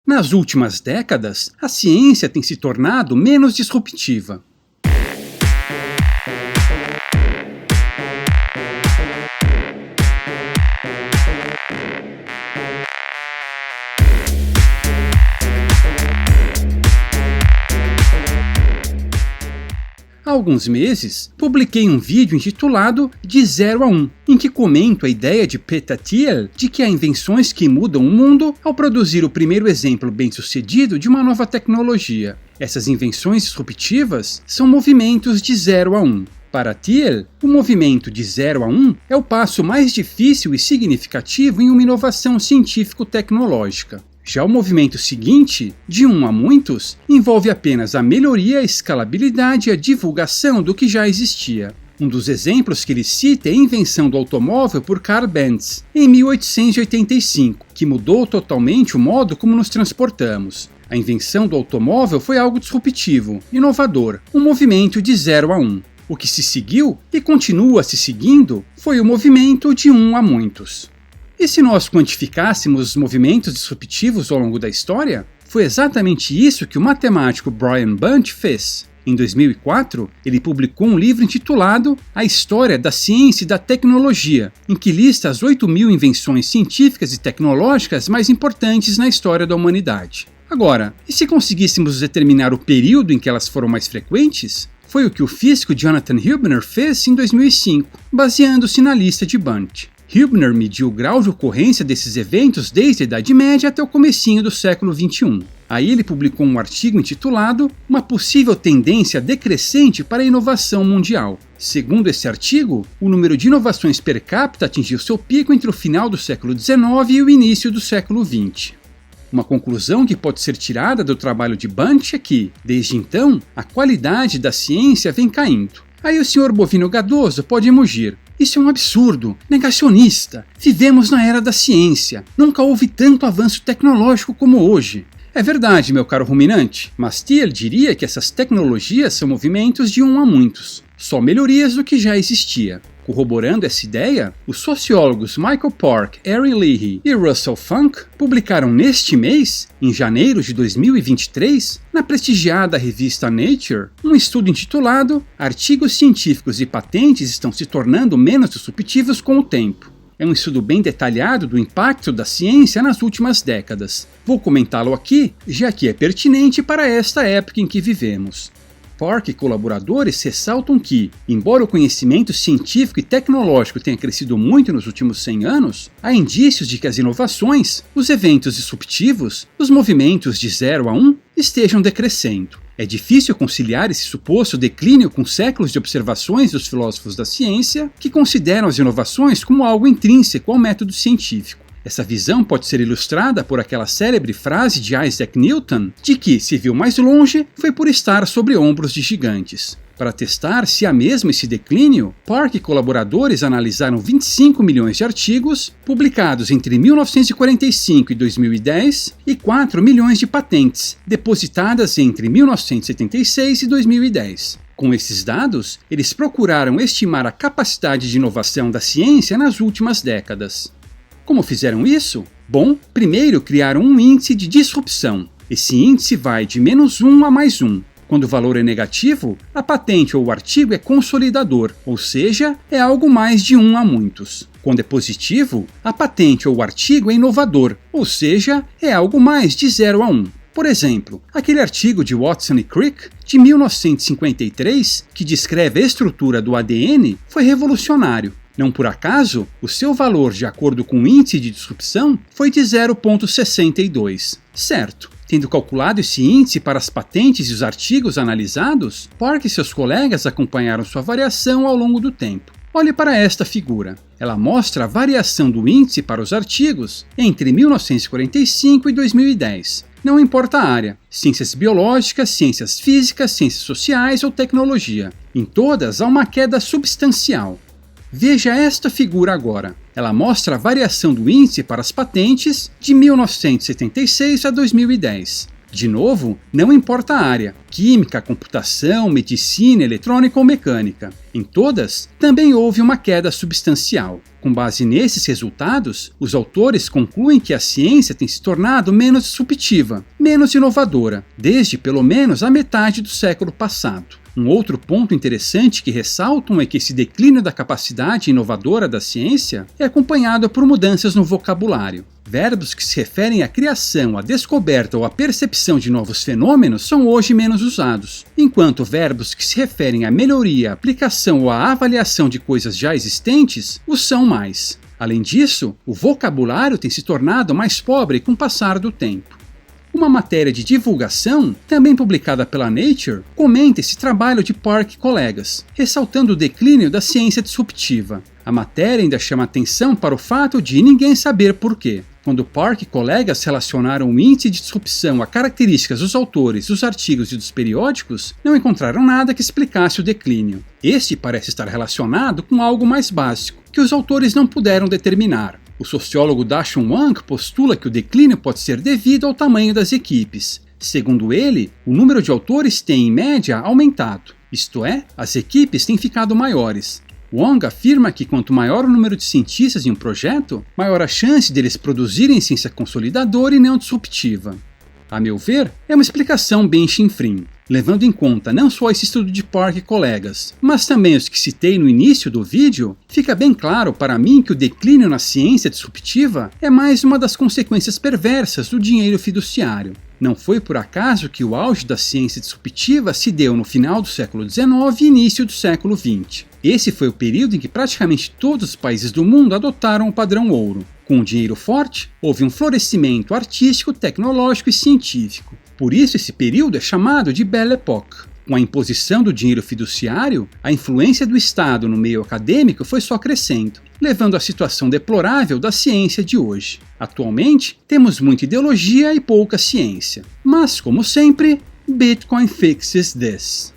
Nas últimas décadas, a ciência tem se tornado menos disruptiva. Há alguns meses, publiquei um vídeo intitulado De 0 a 1, em que comento a ideia de Peter Thiel de que há invenções que mudam o mundo ao produzir o primeiro exemplo bem-sucedido de uma nova tecnologia. Essas invenções disruptivas são movimentos de 0 a 1. Para Thiel, o movimento de 0 a 1 é o passo mais difícil e significativo em uma inovação científico-tecnológica. Já o movimento seguinte, de 1 a muitos, envolve apenas a melhoria, a escalabilidade e a divulgação do que já existia. Um dos exemplos que ele cita é a invenção do automóvel por Carl Benz, em 1885, que mudou totalmente o modo como nos transportamos. A invenção do automóvel foi algo disruptivo, inovador, um movimento de 0 a 1. O que se seguiu, e continua se seguindo, foi o movimento de 1 a muitos. E se nós quantificássemos os movimentos disruptivos ao longo da história? Foi exatamente isso que o matemático Brian Bunch fez. Em 2004, ele publicou um livro intitulado A História da Ciência e da Tecnologia, em que lista as 8.000 invenções científicas e tecnológicas mais importantes na história da humanidade. Agora, e se conseguíssemos determinar o período em que elas foram mais frequentes? Foi o que o físico Jonathan Hubner fez em 2005, baseando-se na lista de Bunch. Hubner mediu o grau de ocorrência desses eventos desde a Idade Média até o comecinho do século XXI. Aí ele publicou um artigo intitulado Uma possível tendência decrescente para a inovação mundial. Segundo esse artigo, o número de inovações per capita atingiu seu pico entre o final do século XIX e o início do século XX. Uma conclusão que pode ser tirada do trabalho de Bunch é que, desde então, a qualidade da ciência vem caindo. Aí o Sr. Bovino Gadoso pode mugir. Isso é um absurdo, negacionista. Vivemos na era da ciência. Nunca houve tanto avanço tecnológico como hoje. É verdade, meu caro ruminante, mas Thiel diria que essas tecnologias são movimentos de 1 a muitos, só melhorias do que já existia. Corroborando essa ideia, os sociólogos Michael Park, Erin Leahy e Russell Funk publicaram neste mês, em janeiro de 2023, na prestigiada revista Nature, um estudo intitulado Artigos científicos e patentes estão se tornando menos disruptivos com o tempo. É um estudo bem detalhado do impacto da ciência nas últimas décadas. Vou comentá-lo aqui, já que é pertinente para esta época em que vivemos. Park e colaboradores ressaltam que, embora o conhecimento científico e tecnológico tenha crescido muito nos últimos 100 anos, há indícios de que as inovações, os eventos disruptivos, os movimentos de 0 a 1 estejam decrescendo. É difícil conciliar esse suposto declínio com séculos de observações dos filósofos da ciência que consideram as inovações como algo intrínseco ao método científico. Essa visão pode ser ilustrada por aquela célebre frase de Isaac Newton de que, se viu mais longe, foi por estar sobre ombros de gigantes. Para testar se há mesmo esse declínio, Park e colaboradores analisaram 25 milhões de artigos publicados entre 1945 e 2010 e 4 milhões de patentes depositadas entre 1976 e 2010. Com esses dados, eles procuraram estimar a capacidade de inovação da ciência nas últimas décadas. Como fizeram isso? Bom, primeiro criaram um índice de disrupção. Esse índice vai de -1 a +1. Quando o valor é negativo, a patente ou o artigo é consolidador, ou seja, é algo mais de 1 a muitos. Quando é positivo, a patente ou o artigo é inovador, ou seja, é algo mais de 0 a 1. Por exemplo, aquele artigo de Watson e Crick, de 1953, que descreve a estrutura do ADN, foi revolucionário. Não por acaso, o seu valor de acordo com o índice de disrupção foi de 0,62. Certo, tendo calculado esse índice para as patentes e os artigos analisados, Park e seus colegas acompanharam sua variação ao longo do tempo. Olhe para esta figura. Ela mostra a variação do índice para os artigos entre 1945 e 2010. Não importa a área, ciências biológicas, ciências físicas, ciências sociais ou tecnologia. Em todas há uma queda substancial. Veja esta figura agora. Ela mostra a variação do índice para as patentes de 1976 a 2010. De novo, não importa a área, química, computação, medicina, eletrônica ou mecânica. Em todas, também houve uma queda substancial. Com base nesses resultados, os autores concluem que a ciência tem se tornado menos disruptiva, menos inovadora, desde pelo menos a metade do século passado. Um outro ponto interessante que ressaltam é que esse declínio da capacidade inovadora da ciência é acompanhado por mudanças no vocabulário. Verbos que se referem à criação, à descoberta ou à percepção de novos fenômenos são hoje menos usados, enquanto verbos que se referem à melhoria, aplicação ou à avaliação de coisas já existentes os são mais. Além disso, o vocabulário tem se tornado mais pobre com o passar do tempo. Uma matéria de divulgação, também publicada pela Nature, comenta esse trabalho de Park e colegas, ressaltando o declínio da ciência disruptiva. A matéria ainda chama atenção para o fato de ninguém saber por quê. Quando Park e colegas relacionaram o índice de disrupção a características dos autores, dos artigos e dos periódicos, não encontraram nada que explicasse o declínio. Este parece estar relacionado com algo mais básico, que os autores não puderam determinar. O sociólogo Da-Chun Wang postula que o declínio pode ser devido ao tamanho das equipes. Segundo ele, o número de autores tem, em média, aumentado. Isto é, as equipes têm ficado maiores. Wang afirma que quanto maior o número de cientistas em um projeto, maior a chance deles produzirem ciência consolidadora e não disruptiva. A meu ver, é uma explicação bem chinfrim, levando em conta não só esse estudo de Park e colegas, mas também os que citei no início do vídeo, fica bem claro para mim que o declínio na ciência disruptiva é mais uma das consequências perversas do dinheiro fiduciário. Não foi por acaso que o auge da ciência disruptiva se deu no final do século XIX e início do século XX. Esse foi o período em que praticamente todos os países do mundo adotaram o padrão ouro. Com o dinheiro forte, houve um florescimento artístico, tecnológico e científico. Por isso esse período é chamado de Belle Époque. Com a imposição do dinheiro fiduciário, a influência do Estado no meio acadêmico foi só crescendo, levando à situação deplorável da ciência de hoje. Atualmente, temos muita ideologia e pouca ciência. Mas, como sempre, Bitcoin fixes this.